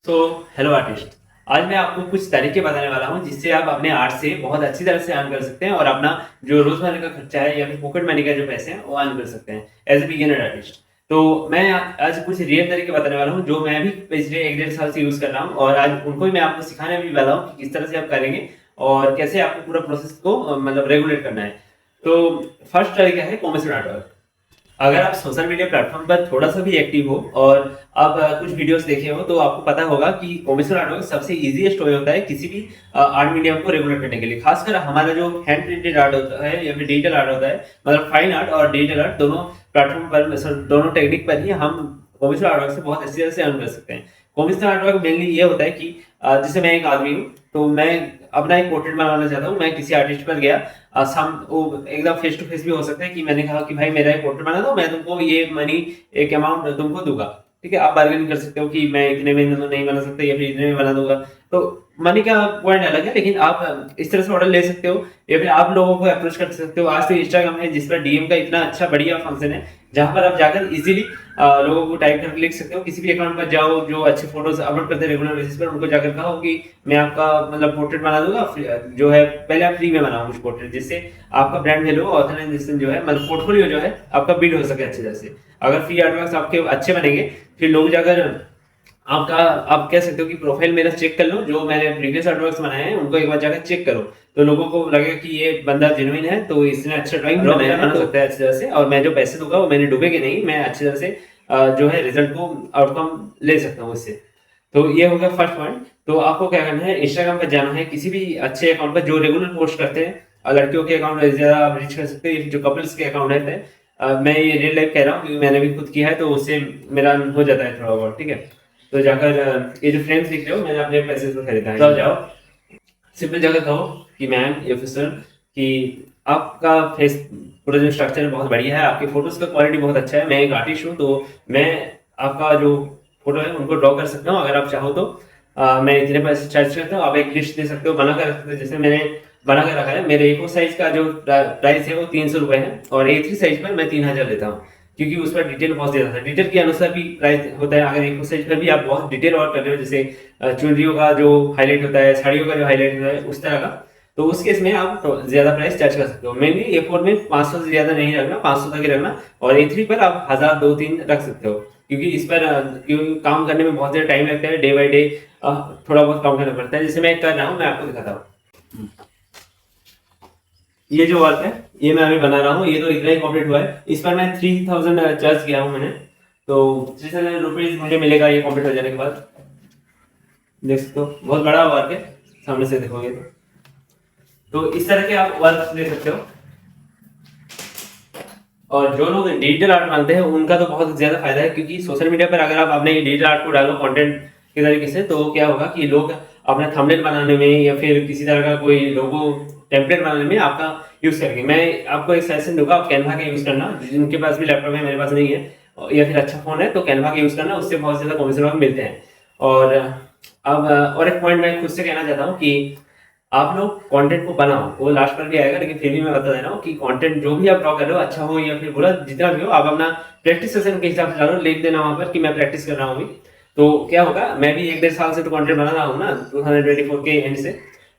So hello artist. आज मैं आपको कुछ तरीके बताने वाला हूँ जिससे आप अपने आर्ट से बहुत अच्छी तरह से अर्न कर सकते हैं और अपना जो रोजमर्रा का खर्चा है या फिर पॉकेट मनी का जो पैसे हैं वो अर्न कर सकते हैं एज ए बिगिनर आर्टिस्ट। तो मैं आज कुछ रियल तरीके बताने वाला हूँ जो मैं भी पिछले 1-1.5 साल से यूज कर रहा हूँ और आज उनको ही मैं आपको सिखाने भी वाला हूँ कि किस तरह से आप करेंगे और कैसे आपको पूरा प्रोसेस को मतलब रेगुलेट करना है। तो फर्स्ट तरीका है कॉमर्शियल आर्टवर्क। अगर आप सोशल मीडिया प्लेटफॉर्म पर थोड़ा सा भी एक्टिव हो और आप कुछ वीडियोस देखे हो तो आपको पता होगा कि कॉमर्शियल आर्ट वर्क सबसे इजीएस्ट वे होता है किसी भी आर्ट मीडियम को रेगुलेट करने के लिए। खासकर हमारा जो हैंड प्रिंटेड आर्ट होता है या फिर डिजिटल आर्ट होता है, मतलब फाइन आर्ट और डिजिटल आर्ट दोनों प्लेटफॉर्म पर दोनों टेक्निक पर ही हम कॉमर्शियल आर्ट वर्क से बहुत अच्छी तरह से अर्न कर सकते हैं। कॉमर्शियल आर्ट वर्क मेनली ये होता है कि जैसे मैं एक आदमी हूँ तो मैं अपना एक पोर्ट्रेट बनाना चाहता हूँ। मैं किसी आर्टिस्ट पर गया, वो एकदम फेस टू फेस भी हो सकता है कि मैंने कहा कि भाई मेरा एक पोर्ट्रेट बना दो, मैं तुमको ये मनी एक अमाउंट तुमको दूंगा। ठीक है, आप बार्गेनिंग कर सकते हो कि मैं इतने में तो नहीं बना सकता या फिर इतने में बना दूंगा। तो मनी का पॉइंट अलग है, लेकिन आप इस तरह से ऑर्डर ले सकते हो या फिर आप लोगों को अप्रोच कर सकते हो। आज तो इंस्टाग्राम है जिस पर डीएम का इतना अच्छा बढ़िया फंक्शन है जहां पर आप जाकर इजीली लोगों को टाइप करके लिख सकते हो। किसी भी अकाउंट पर जाओ जो अच्छे फोटोज अपलोड करते हैं रेगुलर बेसिस पर, उनको जाकर कहो कि मैं आपका मतलब पोर्ट्रेट बना दूंगा, जो है पहले आप फ्री में बनाओ कुछ पोर्ट्रेट, जिससे आपका ब्रांड वैल्यू ऑथराइजेशन जो है मतलब पोर्टफोलियो जो है आपका बिल्ड हो सके अच्छे तरह से। अगर फ्री आर्टवर्क्स आपके अच्छे बनेंगे फिर लोग जाकर आपका आप कह सकते हो कि प्रोफाइल मेरा चेक कर लो, जो मैंने प्रीवियस आर्टवर्क्स बनाए हैं उनको एक बार जाकर चेक करो तो लोगों को लगेगा कि ये बंदा जेन्युइन है, तो इसने अच्छा ड्राइंग बनाया बना सकता है अच्छी तरह से, और मैं जो पैसे दूंगा वो मैंने डूबेगे नहीं, मैं अच्छी तरह से जो है रिजल्ट को आउटकम ले सकता हूँ इससे। तो ये हो गया फर्स्ट पॉइंट। तो आपको क्या करना है, इंस्टाग्राम पर जाना है किसी भी अच्छे अकाउंट पर जो रेगुलर पोस्ट करते हैं। लड़कियों के अकाउंट ज्यादा आप रीच कर सकते हैं, जो कपल्स के अकाउंट है। मैं ये रियल लाइफ कह रहा हूँ क्योंकि मैंने भी खुद किया है, तो उससे मेरा हो जाता है थोड़ा बहुत। ठीक है, तो जाकर ये जो फ्रेम्स दिख रहे हो मैंने अपने पैसे से खरीदा है, तो जाओ सिंपल जगह कहो कि मैम या फिर सर कि आपका फेस पूरा जो स्ट्रक्चर है बहुत बढ़िया है, आपकी फोटोज का क्वालिटी बहुत अच्छा है, मैं एक आर्टिस्ट हूँ तो मैं आपका जो फोटो है उनको ड्रॉ कर सकता हूँ। अगर आप चाहो तो मैं इतने पैसे चार्ज करता हूँ, आप एक लिस्ट दे सकते हो, बना कर रख सकते हो। जैसे मैंने बना कर रखा है, मेरे A4 साइज का जो प्राइस है वो 300 रुपये है और A3 साइज पर मैं 3000 लेता हूँ, क्योंकि उस पर डिटेल बहुत ज्यादा था। डिटेल के अनुसार भी प्राइस होता है। अगर A4 साइज पर भी आप बहुत डिटेल और कर रहे हो, जैसे चुनरियों का जो हाईलाइट होता है, साड़ियों का जो हाईलाइट होता है, उस तरह का, तो उस केस में आप तो ज्यादा प्राइस चार्ज कर सकते हो। मेनली A4 में 500 से ज्यादा नहीं रखना, 500 तक ही रखना, और A3 पर आप 1000 2-3 रख सकते हो, क्योंकि इस पर क्योंकि काम करने में बहुत ज्यादा टाइम लगता है, डे बाई डे थोड़ा बहुत काम करना पड़ता है। जैसे मैं कर रहा हूँ, मैं आपको दिखाता हूँ। ये जो वर्क है ये मैं अभी बना रहा हूँ, ये तो इतना ही कंप्लीट हुआ है। इस पर मैं 3000 चार्ज किया हूँ मैंने, तो 3000 रुपीज मुझे मिलेगा ये कंप्लीट हो जाने के बाद। देख सकते हो बहुत बड़ा वर्क है, सामने से देखोगे तो इस तरह के आप वर्क ले सकते हो। और जो लोग डिजिटल आर्ट बनाते हैं उनका तो बहुत ज्यादा फायदा है, क्योंकि सोशल मीडिया पर अगर आप अपने डिजिटल आर्ट को डालो कंटेंट के तरीके से, तो क्या होगा कि लोग अपना थंबनेल बनाने में या फिर किसी तरह का कोई लोगो टेम्पलेट बनाने में आपका यूज करेंगे। मैं आपको एक सजेशन दूंगा, आप कैनवा का यूज करना, जिनके पास भी लैपटॉप है, मेरे पास नहीं है, या फिर अच्छा फोन है तो कैनवा का यूज करना, उससे बहुत ज्यादा कॉमिशन मिलते हैं। और अब और एक पॉइंट मैं खुद से कहना चाहता हूँ कि आप लोग कंटेंट को बनाओ, वो लास्ट पर भी आएगा, लेकिन फिर भी मैं बता दे रहा हूँ कि कंटेंट जो भी आप ड्रॉ कर रहे हो, अच्छा हो या फिर बुरा, जितना भी हो, आप अपना प्रैक्टिस सेशन के हिसाब से डालो, लिख देना वहां पर कि मैं प्रैक्टिस कर रहा हूँ अभी। तो क्या होगा, मैं भी 1-1.5 साल से तो कंटेंट बना रहा हूँ ना, 2024 के एंड से,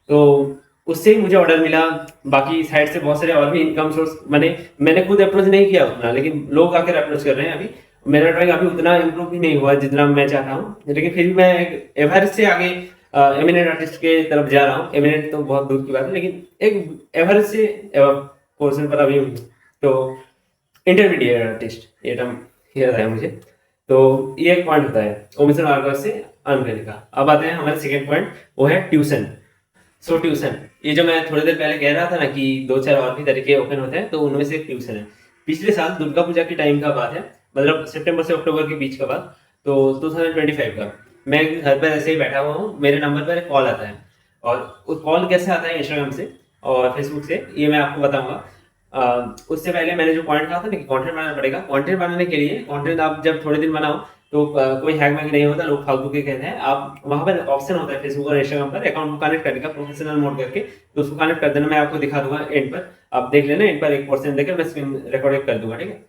तो उससे ही मुझे ऑर्डर मिला। बाकी साइड से बहुत सारे और भी इनकम सोर्स बने। मैंने खुद अप्रोच नहीं किया उतना, लेकिन लोग आकर अप्रोच कर रहे हैं। अभी मेरा ड्राइंग अभी उतना इम्प्रूव भी नहीं हुआ जितना मैं चाहता हूँ, लेकिन फिर भी मैं एक एवरेज से आगे एमिनेट आर्टिस्ट के तरफ जा रहा हूँ। एमिनेट तो बहुत दूर की बात है, लेकिन एक एवरेज से पोर्शन पर अभी हूँ। तो इंटरमीडिएट आर्टिस्ट ये टर्म याद आया मुझे। तो ये एक पॉइंट होता है ओमिशन आर्ट से अर्न करने का। अब आते हैं हमारे सेकंड पॉइंट, वो है ट्यूशन। सो ट्यूशन, ये जो मैं थोड़ी देर पहले कह रहा था ना कि 2-4 और भी तरीके ओपन होते हैं, तो उनमें से एक ट्यूशन है। पिछले साल दुर्गा पूजा के टाइम का बात है, मतलब सितंबर से अक्टूबर के बीच का बात, तो 2025 का। मैं घर पर ऐसे ही बैठा हुआ हूँ, मेरे नंबर पर एक कॉल आता है, और उस कॉल कैसे आता है, इंस्टाग्राम से और फेसबुक से, ये मैं आपको बताऊंगा। उससे पहले मैंने जो पॉइंट कहा था ना कि कंटेंट बनाना पड़ेगा। कंटेंट बनाने के लिए, कंटेंट आप जब थोड़े दिन बनाओ तो कोई हैक वैक नहीं होता, लोग फालतू के कहते हैं। आप वहां पर ऑप्शन होता है फेसबुक और इंस्टाग्राम पर अकाउंट को कनेक्ट करने का, प्रोफेशनल मोड करके, तो उसको कनेक्ट कर देना। मैं आपको दिखा दूंगा एंड पर, आप देख लेना एंड पर एक पोर्शन देकर मैं स्क्रीन रिकॉर्ड कर दूंगा, ठीक है।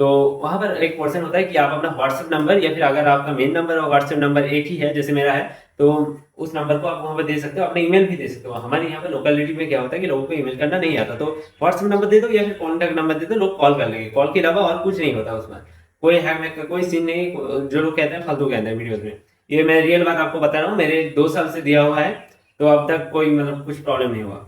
तो वहाँ पर एक पोर्शन होता है कि आप अपना व्हाट्सएप नंबर या फिर अगर आपका मेन नंबर और व्हाट्सएप नंबर एक ही है जैसे मेरा है, तो उस नंबर को आप वहाँ पर दे सकते हो, अपना ईमेल भी दे सकते हो। हमारे यहाँ पे लोकेलिटी में क्या होता है कि लोगों को ईमेल करना नहीं आता, तो व्हाट्सएप नंबर दे दो या फिर कॉन्टैक्ट नंबर दे दो, लोग कॉल कर लेंगे। कॉल के अलावा और कुछ नहीं होता उसमें, कोई हैक वैक का कोई सीन नहीं। जो लोग कहते हैं फालतू कहते हैं वीडियोज़ में। ये मैं रियल बात आपको बता रहा हूँ, मेरे 2 साल से दिया हुआ है, तो अब तक कोई मतलब कुछ प्रॉब्लम नहीं हुआ।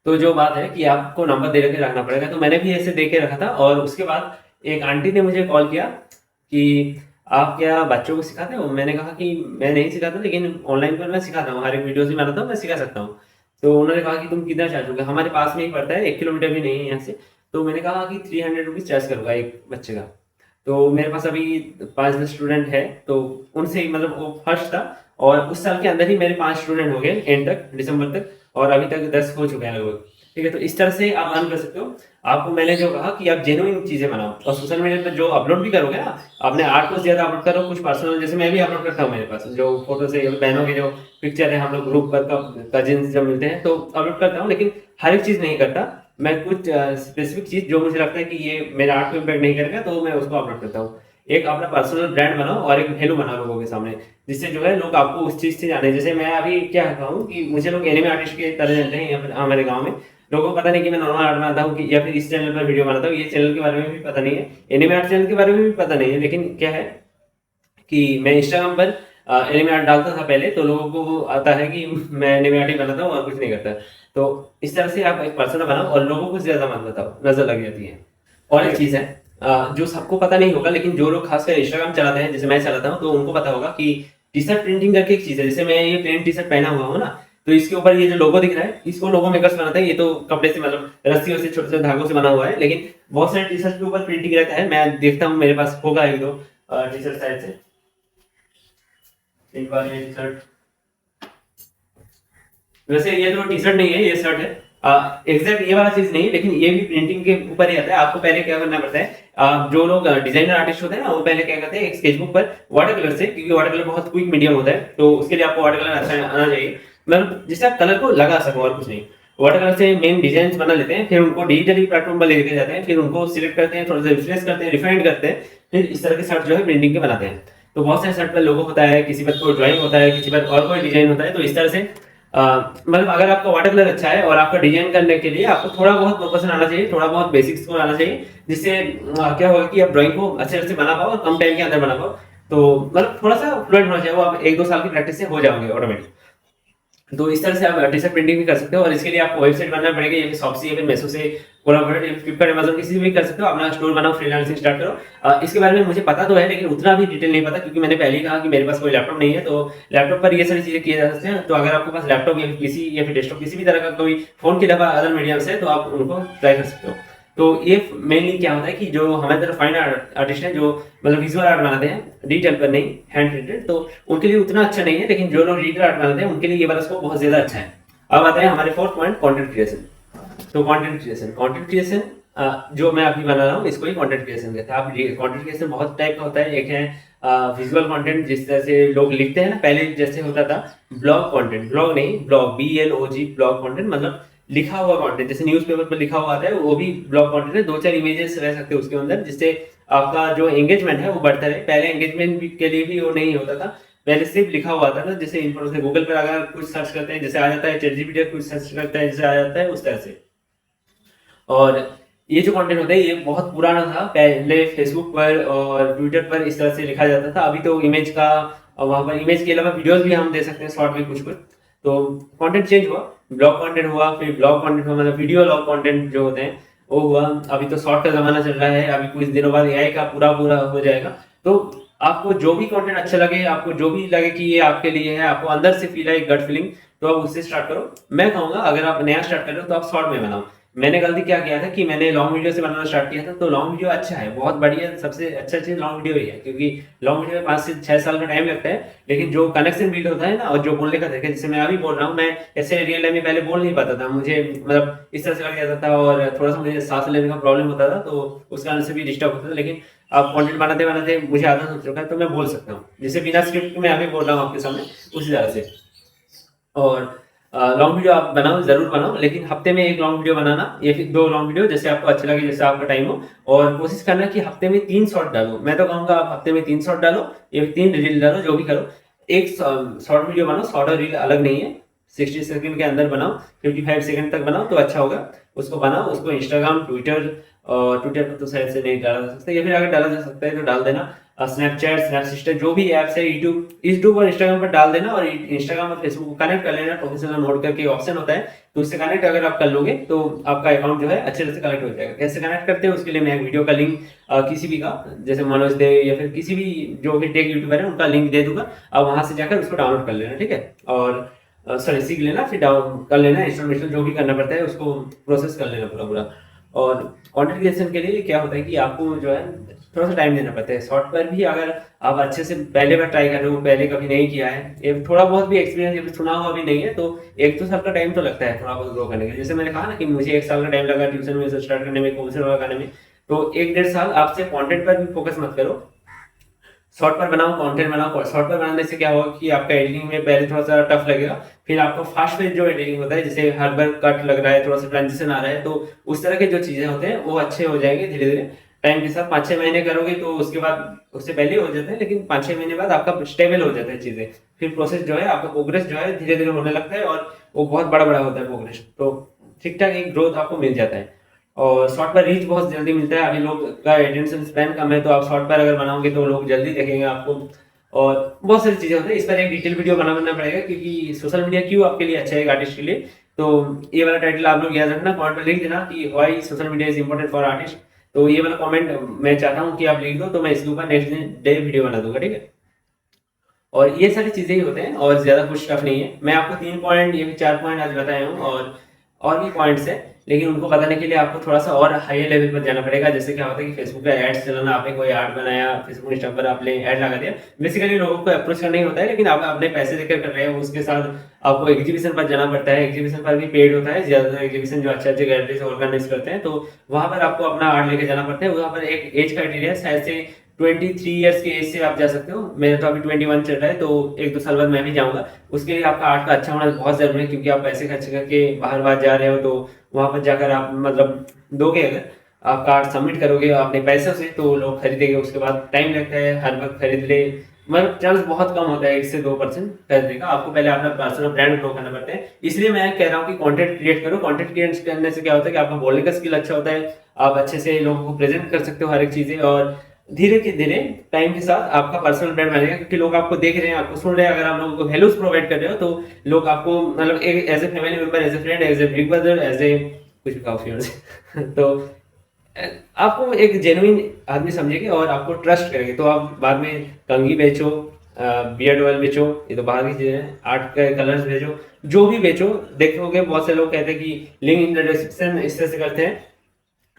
तो जो बात है कि आपको नंबर दे के रखना पड़ेगा, तो मैंने भी ऐसे दे के रखा था। और उसके बाद एक आंटी ने मुझे कॉल किया कि आप क्या बच्चों को सिखाते हो? मैंने कहा कि मैं नहीं सिखाता, लेकिन ऑनलाइन पर मैं सिखाता हूँ, हर एक वीडियोज़ भी बनाता हूँ, मैं सिखा सकता हूँ। तो उन्होंने कहा कि तुम कितना चार्ज करोगे? हमारे पास में ही पड़ता है, 1 किलोमीटर भी नहीं है यहाँ से। तो मैंने कहा कि 300 रुपीज़ चार्ज करूँगा एक बच्चे का। तो मेरे पास अभी 5-10 स्टूडेंट हैं, तो उनसे ही मतलब वो फर्स्ट था, और उस साल के अंदर ही मेरे 5 स्टूडेंट हो गए एंड तक, दिसंबर तक, और अभी तक 10 हो चुके हैं लगभग। ठीक है, तो इस तरह से आप अर्न कर सकते हो। आपको मैंने जो कहा कि आप जेन्युइन चीज़ें बनाओ, और सोशल मीडिया पे जो अपलोड भी करोगे ना, अपने आर्ट को ज़्यादा अपलोड करो, कुछ पर्सनल, जैसे मैं भी अपलोड करता हूँ, मेरे पास जो फोटोज़ है, बहनों की जो पिक्चर है, हम लोग ग्रुप पर कजिन्स जब मिलते हैं तो अपलोड करता हूँ, लेकिन हर एक चीज़ नहीं करता। मैं कुछ स्पेसिफिक चीज़ जो मुझे लगता है कि ये मेरे आर्ट को इम्पैक्ट नहीं करेगा, तो मैं उसको अपलोड करता हूँ। एक अपना पर्सनल ब्रांड बनाओ और एक वैल्यू बनाओ लोगों के सामने, जिससे जो है लोग आपको उस चीज़ से जाने। जैसे मैं अभी क्या कहता हूँ कि मुझे लोग एनिमे आर्टिस्ट के तरह जानते हैं यहाँ पर हमारे गाँव में। लोगों को पता नहीं कि मैं नॉर्मल आर्ट बनाता हूँ कि या फिर इस चैनल पर वीडियो बनाता हूँ, ये चैनल के बारे में भी पता नहीं है, एनिमे आर्ट चैनल के बारे में भी पता नहीं है। लेकिन क्या है कि मैं इंस्टाग्राम पर एनिमे आर्ट डालता था पहले, तो लोगों को आता है कि मैं एनिमे आर्ट ही बनाता हूँ और कुछ नहीं करता। तो इस तरह से आप एक पर्सना बनाओ और लोगों को ज़्यादा मत बताओ, नज़र लग जाती है। और एक चीज़ है जो सबको पता नहीं होगा, लेकिन जो लोग खासकर इंस्टाग्राम चलाते हैं, जैसे मैं चलाता हूँ, तो उनको पता होगा कि टी शर्ट प्रिंटिंग करके एक चीज़ है। जैसे मैं ये प्लेन टी शर्ट पहना हुआ हूँ ना, तो इसके ऊपर ये जो लोगो दिख रहा है, इसको लोगो मेकर्स बनाते हैं। ये तो कपड़े से मतलब रस्सियों से, छोटे छोटे धागों से बना हुआ है, लेकिन बहुत सारे टी शर्ट के ऊपर प्रिंटिंग रहता है। मैं देखता हूँ मेरे पास होगा 1-2 टी शर्ट साइड से, एक बार ये टी शर्ट, वैसे ये तो टी शर्ट नहीं है, ये शर्ट है। एग्जैक्ट ये वाला चीज नहीं, लेकिन ये भी प्रिंटिंग के ऊपर ही आता है। आपको पहले क्या करना पड़ता है, जो लोग डिजाइनर आर्टिस्ट होते हैं ना, वो पहले क्या करते हैं, एक स्केचबुक पर वाटर कलर से, क्योंकि वाटर कलर बहुत क्विक मीडियम होता है, तो उसके लिए आपको वाटर कलर अच्छा आना चाहिए, मतलब जिससे आप कलर को लगा सको और कुछ नहीं। वाटर कलर से मेन डिजाइन बना लेते हैं, फिर उनको डिजिटली प्लेटफॉर्म पर लेके जाते हैं, फिर उनको सिलेक्ट करते हैं, थोड़ा सा रिफ्रेश करते हैं, रिफाइंड करते हैं, फिर इस तरह के शर्ट जो है प्रिंटिंग के बनाते हैं। तो बहुत सारे शर्ट पर लोगो होता है, किसी पर कोई ड्राइंग होता है, किसी पर और कोई डिजाइन होता है। तो इस तरह से मतलब अगर आपका वाटर कलर अच्छा है और आपका डिजाइन करने के लिए आपको थोड़ा बहुत प्रोफेशन आना चाहिए, थोड़ा बहुत बेसिक्स को आना चाहिए, जिससे क्या होगा कि आप ड्राइंग को अच्छे से बना पाओ और कम टाइम के अंदर बना पाओ। तो मतलब थोड़ा सा फ्लुएंट होना चाहिए, वो आप 1-2 साल की प्रैक्टिस से हो जाओगे ऑटोमेटिक। तो इस तरह से आप टी शर्ट प्रिंटिंग भी कर सकते हो, और इसके लिए आपको वेबसाइट बनाना पड़ेगा, या फिर शॉप्सी या फिर मेसो से कोलैबोरेट, या फ्लिपकार्ट, अमेज़न, किसी से भी कर सकते हो। अपना स्टोर बनाओ, फ्रीलांसिंग स्टार्ट करो। इसके बारे में मुझे पता तो है, लेकिन उतना भी डिटेल नहीं पता, क्योंकि मैंने पहले ही कहा कि मेरे पास कोई लैपटॉप नहीं है। तो लैपटॉप पर ये सारी चीज़ें किए जा सकते हैं। तो अगर आपके पास लैपटॉप या फिर पीसी या फिर डेस्कटॉप किसी भी तरह का कोई फ़ोन के अलावा अदर मीडियम से है, तो आप उनको ट्राई कर सकते हो। तो ये मेनली क्या होता है कि जो हमारे तरफ फाइन आर्टिस्ट हैं, जो मतलब विजुअल आर्ट बनाते हैं डिजिटल पर नहीं, हैंड प्रिंटेड, तो उनके लिए उतना अच्छा नहीं है। लेकिन जो लोग डिजिटल आर्ट बनाते हैं, उनके लिए ये वाला स्कोप बहुत ज़्यादा अच्छा है। अब आता है हमारे फोर्थ पॉइंट, कंटेंट क्रिएशन। तो कंटेंट क्रिएशन जो मैं अभी बना रहा हूँ, इसको ही कंटेंट क्रिएशन कहते हैं। आप कंटेंट क्रिएशन बहुत टाइप का होता है। एक है विजुअल कंटेंट, जिस तरह से लोग लिखते हैं ना, पहले जैसे होता था ब्लॉग कंटेंट, ब्लॉग नहीं, ब्लॉग, BLOG, ब्लॉग कंटेंट, मतलब लिखा हुआ कंटेंट, जैसे न्यूज़पेपर पर लिखा हुआ आता है, वो भी ब्लॉग कंटेंट है। 2-4 इमेजेस रह सकते हैं उसके अंदर, जिससे आपका जो एंगेजमेंट है वो बढ़ता रहे। पहले एंगेजमेंट के लिए भी वो नहीं होता था, पहले सिर्फ लिखा हुआ था ना, जैसे इन्फॉर्मेशन गूगल पर अगर कुछ सर्च करते हैं, जैसे आ जाता है, ChatGPT कुछ सर्च करते हैं, जैसे आ जाता है, उस तरह से। और ये जो कंटेंट होता है, ये बहुत पुराना था। पहले फेसबुक पर और ट्विटर पर इस तरह से लिखा जाता था। अभी तो इमेज का, वहाँ पर इमेज के अलावा वीडियोस भी हम दे सकते हैं, शॉर्ट में कुछ कुछ। तो कंटेंट चेंज हुआ, ब्लॉग कंटेंट हुआ, फिर ब्लॉग कंटेंट हुआ, मतलब वीडियो लॉग कंटेंट जो होते हैं वो हुआ। अभी तो शॉर्ट का जमाना चल रहा है, अभी कुछ दिनों बाद AI का पूरा पूरा हो जाएगा। तो आपको जो भी कंटेंट अच्छा लगे, आपको जो भी लगे कि ये आपके लिए है, आपको अंदर से फील है, गट फीलिंग, तो आप उससे स्टार्ट करो। मैं कहूँगा अगर आप नया स्टार्ट कर रहे हो तो आप शॉर्ट में बनाओ। मैंने गलती क्या किया था कि मैंने लॉन्ग वीडियो से बनाना स्टार्ट किया था। तो लॉन्ग वीडियो अच्छा है, बहुत बढ़िया, सबसे अच्छा चीज़ लॉन्ग वीडियो ही है, क्योंकि लॉन्ग वीडियो में 5 से 6 साल का टाइम लगता है, लेकिन जो कनेक्शन बिल्ड होता है ना, और जो बोलने का तरीका, जैसे मैं अभी बोल रहा हूँ, मैं ऐसे रियल लाइफ में पहले बोल नहीं पाता था, मुझे मतलब इस तरह से लग जाता था, और थोड़ा सा मुझे सांस लेने का प्रॉब्लम होता था, तो उस कारण से भी डिस्टर्ब होता था। लेकिन अब कंटेंट बनाते बनाते मुझे आदत हो चुका है, तो मैं बोल सकता हूँ, जैसे बिना स्क्रिप्ट के मैं अभी बोल रहा हूँ आपके सामने, उसी तरह से। और लॉन्ग वीडियो आप बनाओ, जरूर बनाओ, लेकिन हफ्ते में एक लॉन्ग वीडियो बनाना या फिर 2 लॉन्ग वीडियो, जैसे आपको अच्छा लगे, जैसे आपका टाइम हो। और कोशिश करना कि हफ्ते में 3 शॉर्ट डालो। मैं तो कहूँगा आप हफ्ते में 3 शॉर्ट डालो या फिर 3 रील डालो, जो भी करो। एक शॉर्ट वीडियो बनाओ, शॉर्ट और रील अलग नहीं है। 60 सेकंड के अंदर बनाओ, 55 सेकंड तक बनाओ तो अच्छा होगा। उसको बनाओ, उसको इंस्टाग्राम, ट्विटर, और ट्विटर पर तो शायद से नहीं डाला जा सकता, या फिर अगर डाला जा सकता है तो डाल देना। स्नैपचैट, स्नैपसिस्टर, जो भी ऐप्स है, यूट्यूब और इंस्टाग्राम पर डाल देना। और इंस्टाग्राम और फेसबुक को कनेक्ट कर लेना, प्रोफेशनल मोड करके ऑप्शन होता है, तो उससे कनेक्ट अगर आप कर लोगे तो आपका अकाउंट जो है अच्छे से कनेक्ट हो जाएगा। कैसे कनेक्ट करते हैं उसके लिए मैं एक वीडियो का लिंक किसी भी का, जैसे मनोज दे या फिर किसी भी जो भी टेक यूट्यूबर है उनका लिंक दे दूंगा। आप वहां से जाकर उसको डाउनलोड कर लेना, ठीक है। और सॉरी, सीख लेना, फिर डाउन कर लेना, इंस्टॉलेशन जो भी करना पड़ता है उसको प्रोसेस कर लेना पूरा पूरा। और कंटेंट क्रिएशन के लिए क्या होता है कि आपको जो है थोड़ा सा टाइम देना पड़ता है। शॉर्ट पर भी अगर आप अच्छे से पहले बार ट्राई कर रहे हो, पहले कभी नहीं किया है, ये थोड़ा बहुत भी एक्सपीरियंस या फिर सुना हुआ भी नहीं है, तो 1-2 साल का टाइम तो लगता है थोड़ा बहुत ग्रो करने के लिए। जैसे मैंने कहा ना कि मुझे 1 साल का टाइम लगा ट्यूशन में से स्टार्ट करने में, कोर्सेज लगाने में। तो 1-1.5 साल आप सिर्फ कंटेंट पर भी फोकस मत करो, शॉर्ट पर बनाओ, कंटेंट बनाओ। शॉर्ट पर बनाने से क्या होगा कि आपका एडिटिंग में पहले थोड़ा सा टफ लगेगा, फिर आपको फास्ट पेज जो एडिटिंग होता है, जैसे हर बार कट लग रहा है, थोड़ा सा ट्रांजिशन आ रहा है, तो उस तरह के जो चीजें होते हैं वो अच्छे हो जाएंगे धीरे धीरे टाइम के साथ। 5-6 महीने करोगे तो उसके बाद, उससे पहले हो जाते हैं, लेकिन 5-6 महीने बाद आपका स्टेबल हो जाता है चीजें। फिर प्रोसेस जो है, आपका प्रोग्रेस जो है धीरे धीरे होने लगता है, और वो बहुत बड़ा बड़ा होता है प्रोग्रेस, तो ठीक ठाक एक ग्रोथ आपको मिल जाता है। और शॉर्ट पर रीच बहुत जल्दी मिलता है। अभी लोग का अटेंशन स्पैन कम है, तो आप शॉर्ट पर अगर बनाओगे तो लोग जल्दी देखेंगे आपको। और बहुत सारी चीजें होती है, इस पर एक डिटेल वीडियो बनाना पड़ेगा, क्योंकि सोशल मीडिया क्यों आपके लिए अच्छा है एक आर्टिस्ट के लिए। तो ये वाला टाइटल आप लोग याद रखना, कमेंट में लिख देना कि why social media is important for artist. तो ये वाला कमेंट मैं चाहता हूँ कि आप लिख दो, तो मैं इसके ऊपर नेक्स्ट डे वीडियो बना दूंगा, ठीक है। और ये सारी चीजें ही होते हैं, और ज्यादा कुछ टफ नहीं है। मैं आपको 3 पॉइंट या फिर 4 पॉइंट आज बताया हूँ, और भी पॉइंट्स है, लेकिन उनको बताने के लिए आपको थोड़ा सा और हाई लेवल पर जाना पड़ेगा। जैसे क्या होता है कि फेसबुक पे एड्स चलाना, आपने कोई ऐड बनाया, फेसबुक इंस्टा पर आपने ऐड लगा दिया, बेसिकली लोगों को अप्रोच करना ही होता है, लेकिन आप अपने पैसे देकर कर रहे हो। उसके साथ आपको एग्जीबिशन पर जाना पड़ता है, एग्जीबिशन पर भी पेड होता है, ज्यादातर एग्जीबिशन जो अच्छे अच्छे गैलरीज ऑर्गेनाइज करते हैं, तो वहां पर आपको अपना आर्ट लेके जाना पड़ता है। वहां पर एक एज क्राइटेरिया शायद से 23 ईयर्स के एज से आप जा सकते हो। मेरा तो अभी 21 चल रहा है, तो 1-2 साल बाद मैं भी जाऊंगा। उसके लिए आपका आर्ट का अच्छा होना बहुत जरूरी है, क्योंकि आप पैसे खर्च करके बाहर बाहर जा रहे हो, तो वहां पर जाकर आप मतलब दोगे, अगर आप कार्ड सबमिट करोगे अपने पैसों से, तो लोग खरीदेंगे। उसके बाद टाइम लगता है, हर वक्त खरीद ले, मतलब चांस बहुत कम होता है 1 से 2% खरीदने का। आपको पहले अपना पर्सनल ब्रांड ग्रो करना पड़ता है। इसलिए मैं कह रहा हूँ कि कंटेंट क्रिएट करो। कंटेंट क्रिएट करने से क्या होता है कि आपका बोलने का स्किल अच्छा होता है, आप अच्छे से लोगों को प्रेजेंट कर सकते हो हर एक चीजें, और धीरे धीरे टाइम के साथ आपका पर्सनल ब्रांड बनेगा, क्योंकि लोग आपको देख रहे हैं, आपको सुन रहे हैं। अगर आप लोगों को वैल्यूज प्रोवाइड कर रहे हो, तो लोग आपको मतलब एक as a family member, as a friend, as a big brother, as a कुछ भी काफी तो आपको एक जेन्युइन आदमी समझेंगे और आपको ट्रस्ट करेंगे। तो आप बाद में कंघी बेचो, बियर्ड ऑयल बेचो, ये तो बाहर की चीजें हैं, आर्ट के कलर्स बेचो, जो भी बेचो, देखोगे बहुत से लोग कहते हैं कि लिंक इन द डिस्क्रिप्शन इस तरह से करते हैं,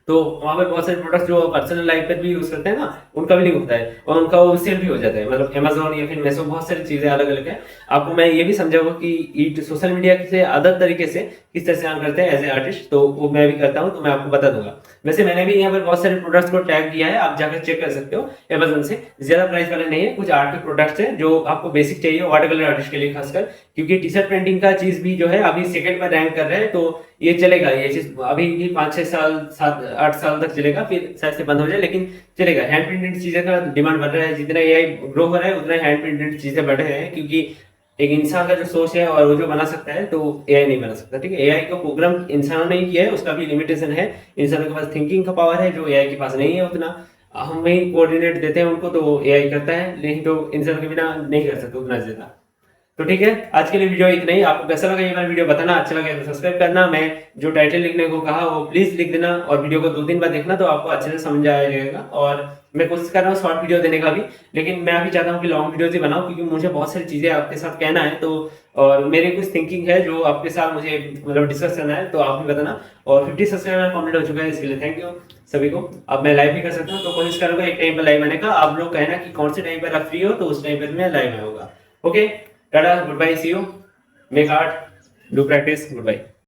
तो वहां पे बहुत सारे प्रोडक्ट्स जो पर्सनल लाइफ पर भी यूज करते हैं ना, उनका भी लिंक होता है, और उनका वो सेल भी हो जाता है। मतलब अमेजोन या फिर मेसो, बहुत सारी चीजें अलग अलग है। आपको मैं ये भी समझाऊंगा कि सोशल मीडिया से अदर तरीके से किस तरह से अर्न करते हैं एज ए आर्टिस्ट, तो वो मैं भी करता हूँ, तो मैं आपको बता दूंगा। वैसे मैंने भी यहाँ पर बहुत सारे प्रोडक्ट्स को टैग किया है, आप जाकर चेक कर सकते हो अमेजोन से। ज्यादा प्राइस वाले नहीं है, कुछ आर्ट के प्रोडक्ट्स हैं जो आपको बेसिक चाहिए वाटर कलर आर्टिस्ट के लिए खासकर, क्योंकि टी शर्ट प्रिंटिंग का चीज भी जो है अभी सेकंड पर रैंक कर रहे हैं, तो ये चलेगा, ये चीज अभी भी 5-6 साल 7-8 साल तक चलेगा, फिर शायद से बंद हो जाए, लेकिन चलेगा। हैंड प्रिंटेड चीजें का डिमांड बढ़ रहा है, जितना एआई ग्रो कर रहा है उतना हैंड प्रिंटेड चीजें बढ़ रहे हैं, क्योंकि एक इंसान का जो सोच है और वो जो बना सकता है, तो एआई नहीं बना सकता, ठीक है। एआई का प्रोग्राम इंसानों ने ही किया है, उसका भी लिमिटेशन है। इंसानों के पास थिंकिंग का पावर है जो एआई के पास नहीं है उतना। हम वही कोऑर्डिनेट देते हैं उनको, तो एआई करता है, लेकिन तो इंसानों के बिना नहीं कर सकते उतना ज्यादा। तो ठीक है, आज के लिए वीडियो इतना ही। आपको कैसा लगा ये वाला वीडियो बताना, अच्छा लगा तो सब्सक्राइब करना। मैं जो टाइटल लिखने को कहा वो प्लीज लिख देना, और वीडियो को 2-3 बार देखना, तो आपको अच्छे से समझ आएगा। और मैं कोशिश कर रहा हूँ शॉर्ट वीडियो देने का भी, लेकिन मैं अभी चाहता हूँ कि लॉन्ग वीडियो ही बनाऊँ, क्योंकि मुझे बहुत सारी चीजें आपके साथ कहना है, तो और मेरी कुछ थिंकिंग है जो आपके साथ मुझे मतलब डिस्कस करना है, तो आप भी बताना। और 50 सब्सक्राइबर कंप्लीट हो चुका है, इसके लिए थैंक यू सभी को। अब मैं लाइव भी कर सकता हूँ, तो कोशिश करूंगा एक टाइम पर लाइव आने का। आप लोग कहना कि कौन से टाइम पर आप फ्री हो, तो उस टाइम पर मैं लाइव आऊंगा। Okay, tata, good bye, see you, make art, do practice, good bye.